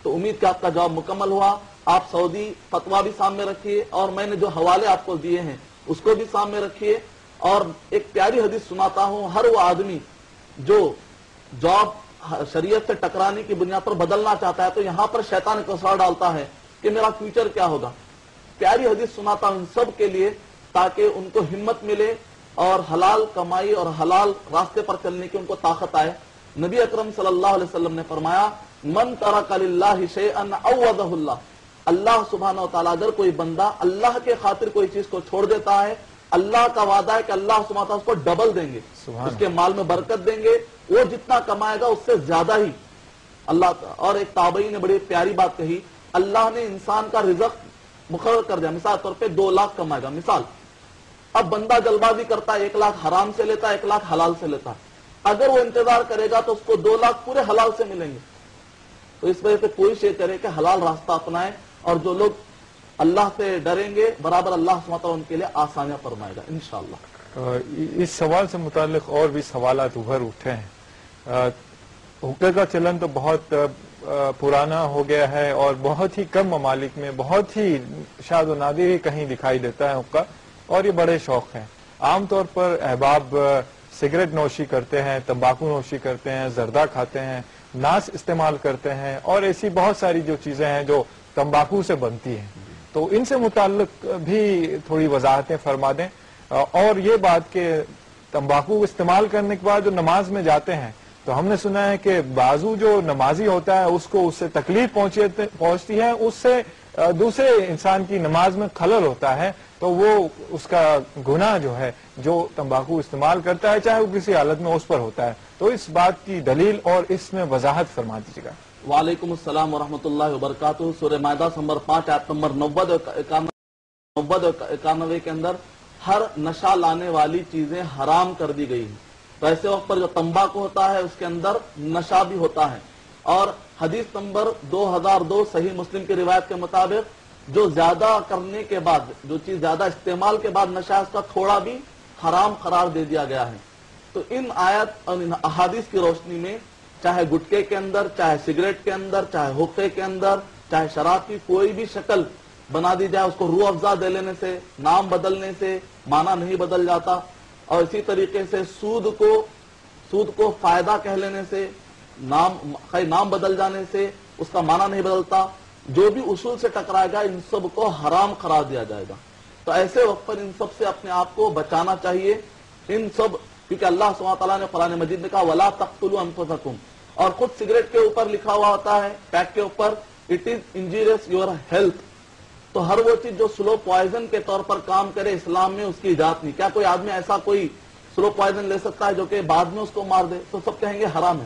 تو امید کہ آپ کا جواب مکمل ہوا۔ آپ سعودی فتویٰ بھی سامنے رکھیے اور میں نے جو حوالے آپ کو دیے ہیں اس کو بھی سامنے رکھیے، اور ایک پیاری حدیث سناتا ہوں۔ ہر وہ آدمی جو جاب شریعت سے ٹکرانے کی بنیاد پر بدلنا چاہتا ہے تو یہاں پر شیطان ایک اثر ڈالتا ہے کہ میرا فیوچر کیا ہوگا۔ پیاری حدیث سناتا ہوں ان سب کے لیے تاکہ ان کو ہمت ملے اور حلال کمائی اور حلال راستے پر چلنے کی ان کو طاقت آئے۔ نبی اکرم صلی اللہ علیہ وسلم نے فرمایا، من ترک للہ شیئا عوضہ اللہ، اللہ سبحانہ و تعالیٰ اگر کوئی بندہ اللہ کے خاطر کوئی چیز کو چھوڑ دیتا ہے، اللہ کا وعدہ ہے کہ اللہ سبحانہ و تعالیٰ اس کو ڈبل دیں گے، اس کے مال میں برکت دیں گے، وہ جتنا کمائے گا اس سے زیادہ ہی اللہ۔ اور ایک تابعی نے بڑی پیاری بات کہی، اللہ نے انسان کا رزق مقرر کر دیا، مثال طور پہ 2 لاکھ کمائے گا مثال، اب بندہ جلد بازی کرتا ہے 1 لاکھ حرام سے لیتا ہے 1 لاکھ حلال سے لیتا ہے، اگر وہ انتظار کرے گا تو اس کو 2 لاکھ پورے حلال سے ملیں گے۔ تو اس وجہ سے کوئی شے کرے کہ حلال راستہ اپنائے، اور جو لوگ اللہ سے ڈریں گے برابر اللہ سبحانہ وتعالیٰ ان کے لیے آسانیاں فرمائے گا انشاءاللہ۔ اس سوال سے متعلق اور بھی سوالات ابھر اٹھے ہیں۔ حقے کا چلن تو بہت پرانا ہو گیا ہے اور بہت ہی کم ممالک میں بہت ہی شاذ و نادر ہی کہیں دکھائی دیتا ہے حقہ، اور یہ بڑے شوق ہیں۔ عام طور پر احباب سگریٹ نوشی کرتے ہیں، تمباکو نوشی کرتے ہیں، زردہ کھاتے ہیں، ناس استعمال کرتے ہیں، اور ایسی بہت ساری جو چیزیں ہیں جو تمباکو سے بنتی ہیں۔ تو ان سے متعلق بھی تھوڑی وضاحتیں فرما دیں، اور یہ بات کہ تمباکو استعمال کرنے کے بعد جو نماز میں جاتے ہیں تو ہم نے سنا ہے کہ بازو جو نمازی ہوتا ہے اس کو اس سے تکلیف پہنچتی ہے، اس سے دوسرے انسان کی نماز میں خلل ہوتا ہے، تو وہ اس کا گناہ جو ہے جو تمباکو استعمال کرتا ہے چاہے وہ کسی حالت میں اس پر ہوتا ہے۔ تو اس بات کی دلیل اور اس میں وضاحت فرما دیجیے گا۔ وعلیکم السلام ورحمۃ اللہ وبرکاتہ۔ سورہ مائدہ نمبر 5 آیت نمبر 90 اور 91 کے اندر ہر نشہ لانے والی چیزیں حرام کر دی گئی ہیں۔ تو ایسے وقت پر جو تمباکو ہوتا ہے اس کے اندر نشہ بھی ہوتا ہے، اور حدیث نمبر 2002 صحیح مسلم کی روایت کے مطابق جو زیادہ کرنے کے بعد، جو چیز زیادہ استعمال کے بعد نشہ ہے اس کا تھوڑا بھی حرام قرار دے دیا گیا ہے۔ تو ان آیت اور ان احادیث کی روشنی میں چاہے گٹکے کے اندر، چاہے سگریٹ کے اندر، چاہے حقے کے اندر، چاہے شراب کی کوئی بھی شکل بنا دی جائے، اس کو روح افزا دے لینے سے، نام بدلنے سے معنی نہیں بدل جاتا، اور اسی طریقے سے سود کو فائدہ کہہ لینے سے، نام بدل جانے سے اس کا معنی نہیں بدلتا۔ جو بھی اصول سے ٹکرائے گا ان سب کو حرام قرار دیا جائے گا۔ تو ایسے وقت پر ان سب سے اپنے آپ کو بچانا چاہیے، ان سب، کیونکہ اللہ سبحانہ تعالیٰ نے قرآن مجید میں کہا وَلَا تَقْتُلُوا أَنفُسَكُمْ، اور خود سگریٹ کے اوپر لکھا ہوا ہوتا ہے پیک کے اوپر اٹ از انجریس یور ہیلتھ۔ تو ہر وہ چیز جو سلو پوائزن کے طور پر کام کرے اسلام میں اس کی اجازت نہیں۔ کیا کوئی آدمی ایسا کوئی سلو پوائزن لے سکتا ہے جو کہ بعد میں اس کو مار دے؟ تو سب کہیں گے حرام ہے۔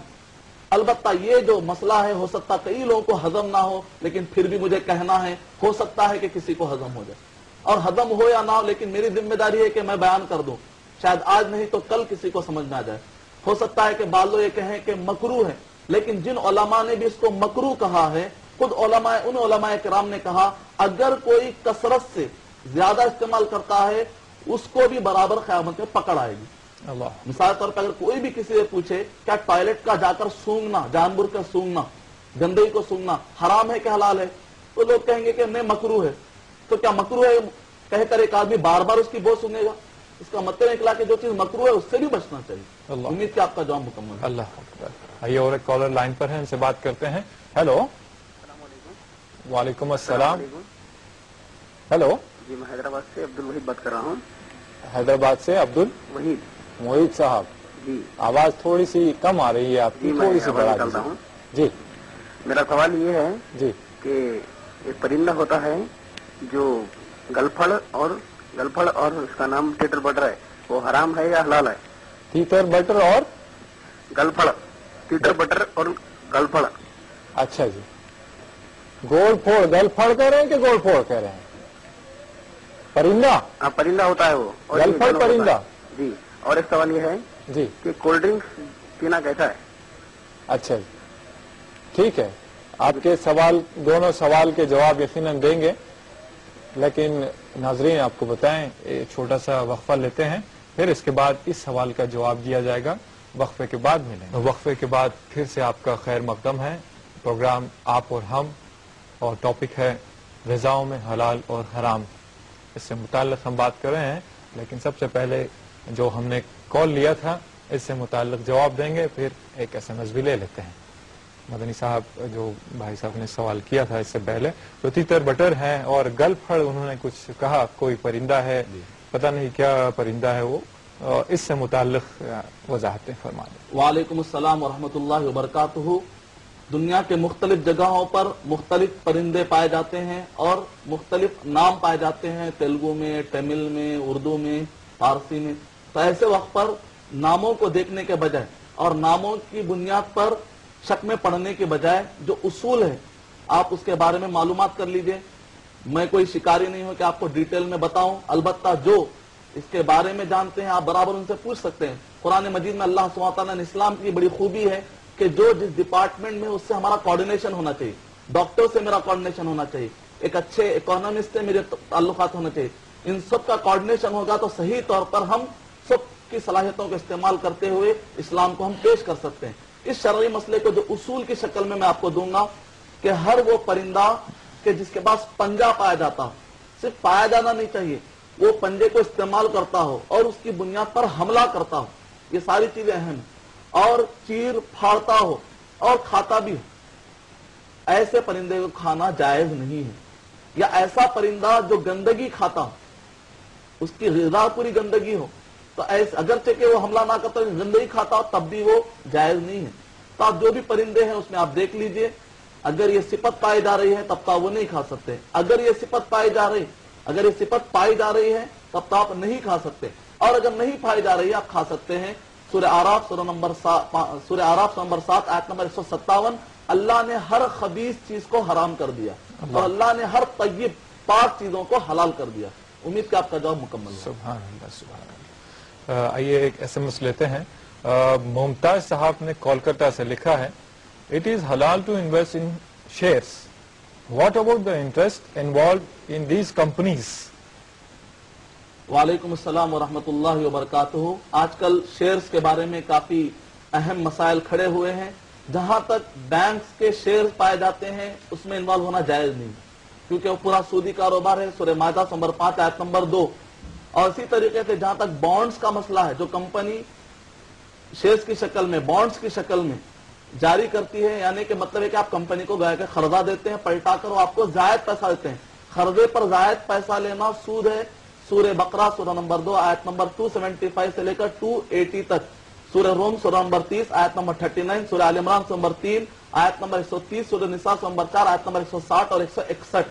البتہ یہ جو مسئلہ ہے ہو سکتا کئی لوگوں کو ہضم نہ ہو، لیکن پھر بھی مجھے کہنا ہے، ہو سکتا ہے کہ کسی کو ہضم ہو جائے، اور ہضم ہو یا نہ ہو لیکن میری ذمہ داری ہے کہ میں بیان کر دوں، شاید آج نہیں تو کل کسی کو سمجھ نہ جائے۔ ہو سکتا ہے کہ بعض لوگ یہ کہیں کہ مکروہ ہے، لیکن جن علماء نے بھی اس کو مکروہ کہا ہے، خود ان علماء کرام نے کہا اگر کوئی کثرت سے زیادہ استعمال کرتا ہے اس کو بھی برابر قیامت میں پکڑ آئے گی۔ مثال طور پر اگر کوئی بھی کسی سے پوچھے کیا ٹوائلٹ کا جا کر سونگنا، جانور کا سونگنا، گندگی کو سونگنا حرام ہے کہ حلال ہے، تو لوگ کہیں گے کہ نہیں مکروہ ہے۔ تو کیا مکروہ ہے کہہ کر ایک آدمی بار بار اس کی بو سنے گا؟ اس کا مطلب نکلا کہ جو چیز مکروہ ہے اس سے بھی بچنا چاہیے۔ امید کہ آپ کا جواب مکمل ہے۔ اللہ اکبر۔ آئیے اور ایک کالر لائن پر ہے، ان سے بات کرتے ہیں۔ ہیلو، وعلیکم السلام۔ ہیلو جی، میں حیدرآباد سے عبد الوحید بات کر رہا ہوں۔ حیدرآباد سے عبد الوحید صاحب، جی آواز تھوڑی سی کم آ رہی ہے آپ کی، تھوڑی سی بڑھا دیجیے۔ جی، میرا سوال یہ ہے جی کہ ایک پرندہ ہوتا ہے جو گلپھڑ اور اس کا نام ٹیٹر بٹر ہے، وہ حرام ہے یا حلال ہے؟ تیتر بٹر اور گلپھڑ، ٹیٹر بٹر اور گلپھڑ، اچھا جی، گول پھوڑ گل پھڑ کہہ رہے ہیں کہ گول پھوڑ کہہ رہے ہیں؟ پرندہ؟ ہاں پرندہ ہوتا ہے وہ، اور گل پھڑ پرندہ جی۔ اور ایک سوال یہ ہے جی کہ کولڈ ڈرنکس پینا کیسا ہے؟ اچھا جی ٹھیک ہے، آپ کے سوال دونوں سوال کے جواب یقیناً دیں گے، لیکن ناظرین آپ کو بتائیں چھوٹا سا وقفہ لیتے ہیں، پھر اس کے بعد اس سوال کا جواب دیا جائے گا، وقفے کے بعد ملیں گے۔ وقفے کے بعد پھر سے آپ کا خیر مقدم ہے، پروگرام آپ اور ہم، اور ٹاپک ہے غذاؤں میں حلال اور حرام، اس سے متعلق ہم بات کر رہے ہیں، لیکن سب سے پہلے جو ہم نے کال لیا تھا اس سے متعلق جواب دیں گے، پھر ایک SMS بھی لے لیتے ہیں۔ مدنی صاحب جو بھائی صاحب نے سوال کیا تھا اس سے پہلے، جو تیتر بٹر ہیں اور گل پھڑ انہوں نے کچھ کہا، کوئی پرندہ ہے، پتہ نہیں کیا پرندہ ہے وہ، اس سے متعلق وضاحتیں فرما دیں۔ وعلیکم السلام ورحمۃ اللہ وبرکاتہ۔ دنیا کے مختلف جگہوں پر مختلف پرندے پائے جاتے ہیں اور مختلف نام پائے جاتے ہیں، تیلگو میں، تمل میں، اردو میں، فارسی میں۔ تو ایسے وقت پر ناموں کو دیکھنے کے بجائے اور ناموں کی بنیاد پر شک میں پڑھنے کے بجائے جو اصول ہے آپ اس کے بارے میں معلومات کر لیجئے۔ میں کوئی شکاری نہیں ہوں کہ آپ کو ڈیٹیل میں بتاؤں، البتہ جو اس کے بارے میں جانتے ہیں آپ برابر ان سے پوچھ سکتے ہیں۔ قرآن مجید میں اللہ سبحانہ تعالیٰ نے اسلام کی بڑی خوبی ہے کہ جو جس ڈپارٹمنٹ میں اس سے ہمارا کوارڈینیشن ہونا چاہیے، ڈاکٹر سے میرا کوارڈینیشن ہونا چاہیے، ایک اچھے اکانومسٹ سے میرے تعلقات ہونا چاہیے، ان سب کا کوارڈینیشن ہوگا تو صحیح طور پر ہم سب کی صلاحیتوں کا استعمال کرتے ہوئے اسلام کو ہم پیش کر سکتے ہیں۔ اس شرعی مسئلے کو جو اصول کی شکل میں آپ کو دوں گا کہ ہر وہ پرندہ کہ جس کے پاس پنجہ پایا جاتا ہو، صرف پایا جانا نہیں چاہیے، وہ پنجے کو استعمال کرتا ہو اور اس کی بنیاد پر حملہ کرتا ہو، یہ ساری چیزیں اہم ہیں، اور چیر پھاڑتا ہو اور کھاتا بھی ہو، ایسے پرندے کو کھانا جائز نہیں ہے۔ یا ایسا پرندہ جو گندگی کھاتا ہو، اس کی غذا پوری گندگی ہو، تو اگرچہ کہ وہ حملہ نہ کرتا گندگی کھاتا ہو تب بھی وہ جائز نہیں ہے۔ تو آپ جو بھی پرندے ہیں اس میں آپ دیکھ لیجئے، اگر یہ صفت پائی جا رہی ہے تب تو وہ نہیں کھا سکتے، اگر یہ صفت پائی جا رہی ہے تب تو آپ نہیں کھا سکتے، اور اگر نہیں پائی جا رہی ہے آپ کھا سکتے ہیں۔ سورہ اعراف سورہ نمبر 7 آیت نمبر 157، اللہ نے ہر خبیث چیز کو حرام کر دیا اور اللہ نے ہر طیب پاک چیزوں کو حلال کر دیا۔ امید کہ آپ کا جواب مکمل ہے۔ سبحان اللہ سبحان اللہ۔ آئیے ایک SMS لیتے ہیں۔ ممتاز صاحب نے کولکتہ سے لکھا ہے، اٹ از حلال to invest in shares, what about the interest involved in these companies? وعلیکم السلام ورحمۃ اللہ وبرکاتہ۔ آج کل شیئرز کے بارے میں کافی اہم مسائل کھڑے ہوئے ہیں۔ جہاں تک بینکس کے شیئرز پائے جاتے ہیں اس میں انوالو ہونا جائز نہیں، کیونکہ وہ پورا سودی کاروبار ہے، سورہ مائدہ نمبر 5 آیت نمبر 2۔ اور اسی طریقے سے جہاں تک بانڈز کا مسئلہ ہے، جو کمپنی شیئرز کی شکل میں، بانڈز کی شکل میں جاری کرتی ہے، یعنی کہ مطلب ہے کہ آپ کمپنی کو گیا کہ قرضہ دیتے ہیں، پلٹا کر وہ آپ کو زائد پیسہ دیتے ہیں، قرضے پر زائد پیسہ لینا سود ہے۔ سورہ بقرہ سورہ نمبر 2 آیت نمبر 275 سے لے کر 280 تک، سورہ روم سورہ نمبر 30 آیت نمبر 39، سورہ آل عمران سورہ نمبر 3 آیت نمبر 130، سورہ نساء سورہ نمبر 4 آیت نمبر 160 اور 161۔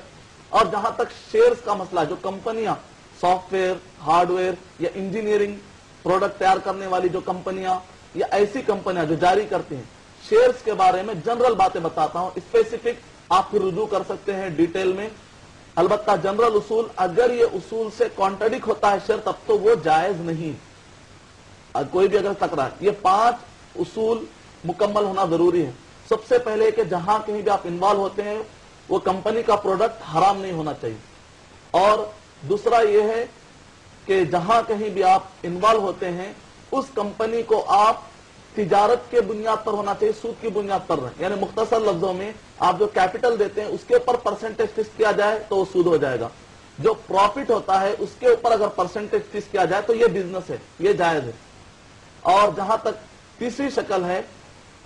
اور جہاں تک شیئرز کا مسئلہ ہے، جو کمپنیاں سافٹ ویئر، ہارڈ ویئر یا انجینئرنگ پروڈکٹ تیار کرنے والی جو کمپنیاں یا ایسی کمپنیاں جو جاری کرتی ہیں، شیئرز کے بارے میں جنرل باتیں بتاتا ہوں، اسپیسیفک آپ پھر رجوع کر سکتے ہیں ڈیٹیل میں۔ البتہ جنرل اصول، اگر یہ اصول سے کانٹرڈکٹ ہوتا ہے شیئر تب تو وہ جائز نہیں، کوئی بھی اگر ٹکرا ہے۔ یہ 5 اصول مکمل ہونا ضروری ہے۔ سب سے پہلے کہ جہاں کہیں بھی آپ انوالو ہوتے ہیں وہ کمپنی کا پروڈکٹ حرام نہیں ہونا چاہیے، اور دوسرا یہ ہے کہ جہاں کہیں بھی آپ انوالو ہوتے ہیں اس کمپنی کو آپ تجارت کے بنیاد پر ہونا چاہیے، سود کی بنیاد پر رہیں، یعنی مختصر لفظوں میں آپ جو کیپٹل دیتے ہیں اس کے اوپر پرسنٹیج فکس کیا جائے تو وہ سود ہو جائے گا، جو پروفٹ ہوتا ہے اس کے اوپر اگر پرسنٹیج فکس کیا جائے تو یہ بزنس ہے، یہ جائز ہے۔ اور جہاں تک تیسری شکل ہے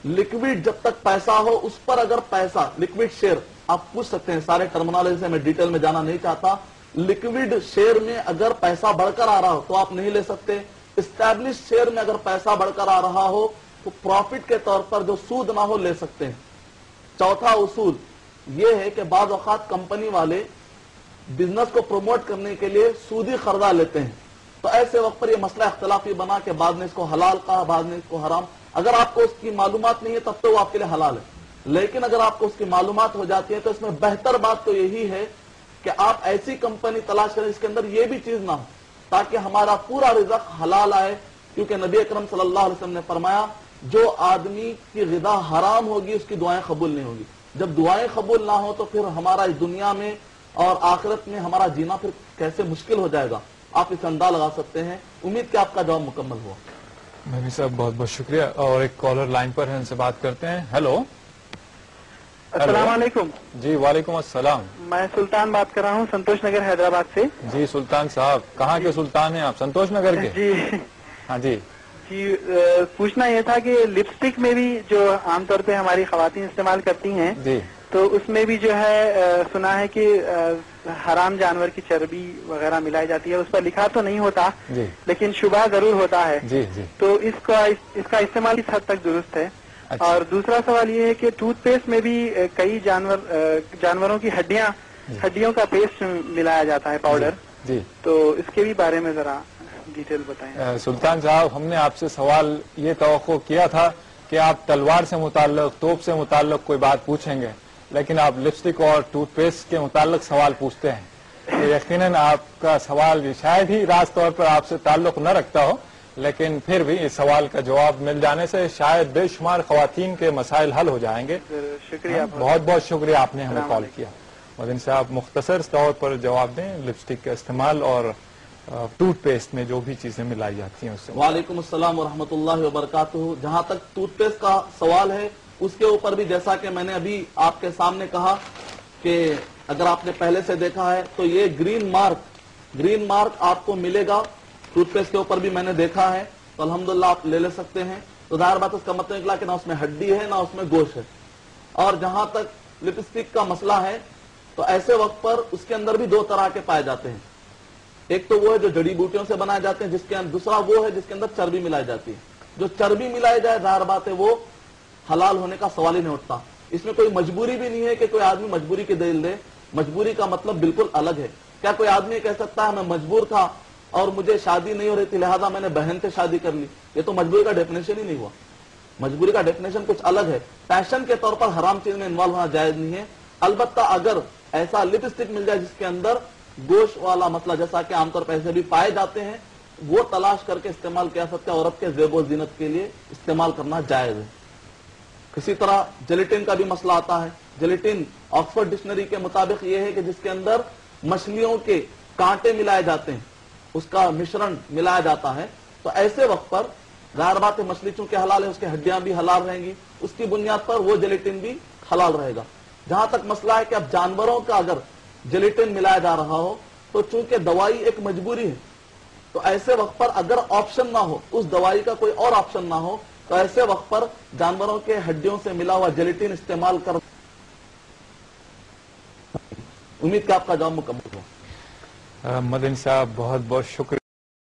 لکوڈ، جب تک پیسہ ہو اس پر اگر پیسہ لکوڈ شیئر، آپ پوچھ سکتے ہیں، سارے ٹرمنالوجی سے میں ڈیٹیل میں جانا نہیں چاہتا، لکوڈ شیئر میں اگر پیسہ بڑھ کر آ رہا ہو تو آپ نہیں لے سکتے، اسٹیبلش شیئر میں اگر پیسہ بڑھ کر آ رہا ہو تو پروفٹ کے طور پر جو سود نہ ہو لے سکتے ہیں۔ چوتھا اصول یہ ہے کہ بعض اوقات کمپنی والے بزنس کو پروموٹ کرنے کے لیے سودی قرضہ لیتے ہیں، تو ایسے وقت پر یہ مسئلہ اختلافی بنا کہ بعض نے اس کو حلال کہا، بعض نے اس کو حرام۔ اگر آپ کو اس کی معلومات نہیں ہے تب تو وہ آپ کے لیے حلال ہے، لیکن اگر آپ کو اس کی معلومات ہو جاتی ہے تو اس میں بہتر بات تو یہی ہے کہ آپ ایسی کمپنی تلاش کریں جس کے اندر یہ بھی چیز نہ ہو، تاکہ ہمارا پورا رزق حلال آئے. کیونکہ نبی اکرم صلی اللہ علیہ وسلم نے فرمایا جو آدمی کی غذا حرام ہوگی اس کی دعائیں قبول نہیں ہوگی. جب دعائیں قبول نہ ہو تو پھر ہمارا اس دنیا میں اور آخرت میں ہمارا جینا پھر کیسے مشکل ہو جائے گا. آپ اس انداز لگا سکتے ہیں. امید کہ آپ کا جواب مکمل ہوا. مہدی صاحب بہت بہت شکریہ. اور ایک کالر لائن پر ہے، ان سے بات کرتے ہیں. ہیلو. السلام علیکم. جی وعلیکم السلام. میں سلطان بات کر رہا ہوں سنتوش نگر حیدرآباد سے. جی سلطان صاحب، کہاں کے سلطان ہیں آپ؟ سنتوش نگر کے؟ جی ہاں جی. جی پوچھنا یہ تھا کہ لپسٹک میں بھی جو عام طور پہ ہماری خواتین استعمال کرتی ہیں جی تو اس میں بھی جو ہے سنا ہے کہ حرام جانور کی چربی وغیرہ ملائی جاتی ہے. اس پر لکھا تو نہیں ہوتا جی لیکن شبہ ضرور ہوتا ہے. جی جی. تو اس کا استعمال اس حد تک درست ہے؟ اچھا. اور دوسرا سوال یہ ہے کہ ٹوتھ پیسٹ میں بھی کئی جانوروں کی ہڈیوں کا پیسٹ ملایا جاتا ہے، پاؤڈر. جی. تو اس کے بھی بارے میں ذرا ڈیٹیل بتائیں. سلطان صاحب، ہم نے آپ سے سوال یہ توقع کیا تھا کہ آپ تلوار سے متعلق، توپ سے متعلق کوئی بات پوچھیں گے، لیکن آپ لپسٹک اور ٹوتھ پیسٹ کے متعلق سوال پوچھتے ہیں. تو یقیناً آپ کا سوال شاید ہی راست طور پر آپ سے تعلق نہ رکھتا ہو، لیکن پھر بھی اس سوال کا جواب مل جانے سے شاید بے شمار خواتین کے مسائل حل ہو جائیں گے. شکریہ. بہت بہت شکریہ، آپ نے ہمیں کال کیا. مدنی صاحب مختصر طور پر جواب دیں لپسٹک کا استعمال اور ٹوتھ پیسٹ میں جو بھی چیزیں ملائی جاتی ہیں اس سے. وعلیکم السلام ورحمۃ اللہ وبرکاتہ. جہاں تک ٹوتھ پیسٹ کا سوال ہے اس کے اوپر بھی جیسا کہ میں نے ابھی آپ کے سامنے کہا کہ اگر آپ نے پہلے سے دیکھا ہے تو یہ گرین مارک آپ کو ملے گا. ٹوتھ پیسٹ کے اوپر بھی میں نے دیکھا ہے تو الحمدللہ آپ لے سکتے ہیں. تو ظاہر بات اس کا مطلب نکلا کہ نہ اس میں ہڈی ہے نہ اس میں گوشت ہے. اور جہاں تک لپسٹک کا مسئلہ ہے تو ایسے وقت پر اس کے اندر بھی دو طرح کے پائے جاتے ہیں. ایک تو وہ ہے جو جڑی بوٹیوں سے بنائے جاتے ہیں، جس کے اندر دوسرا وہ ہے جس کے اندر چربی ملائی جاتی ہے. جو چربی ملائی جائے ظاہر بات ہے وہ حلال ہونے کا سوال ہی نہیں اٹھتا. اس میں کوئی مجبوری بھی نہیں ہے کہ کوئی آدمی مجبوری کی دلیل دے. مجبوری کا مطلب بالکل الگ ہے. کیا کوئی آدمی کہہ سکتا ہے میں مجبور تھا اور مجھے شادی نہیں ہو رہی تھی لہذا میں نے بہن سے شادی کر لی؟ یہ تو مجبوری کا ڈیفینیشن ہی نہیں ہوا. مجبوری کا ڈیفینیشن کچھ الگ ہے. پیشن کے طور پر حرام چیز میں انوالو ہونا جائز نہیں ہے. البتہ اگر ایسا لپسٹک مل جائے جس کے اندر گوشت والا مسئلہ جیسا کہ عام طور پر ایسے بھی پائے جاتے ہیں وہ تلاش کر کے استعمال کیا سکتے ہیں. عورت کے زیب و زینت کے لیے استعمال کرنا جائز ہے. اسی طرح جیلیٹن کا بھی مسئلہ آتا ہے. جیلیٹن آکسفورڈ ڈکشنری کے مطابق یہ ہے کہ جس کے اندر مچھلیوں کے کانٹے ملائے جاتے ہیں، اس کا مشرن ملایا جاتا ہے. تو ایسے وقت پر ظاہر بات ہے مچھلی چونکہ حلال ہے اس کی ہڈیاں بھی حلال رہیں گی، اس کی بنیاد پر وہ جیلیٹن بھی حلال رہے گا. جہاں تک مسئلہ ہے کہ اب جانوروں کا اگر جیلیٹن ملایا جا رہا ہو تو چونکہ دوائی ایک مجبوری ہے تو ایسے وقت پر اگر آپشن نہ ہو، اس دوائی کا کوئی اور آپشن نہ ہو تو ایسے وقت پر جانوروں کے ہڈیوں سے ملا ہوا جیلیٹن استعمال کر. امید کہ آپ کا جواب مکمل ہو. مدنی صاحب بہت بہت شکریہ.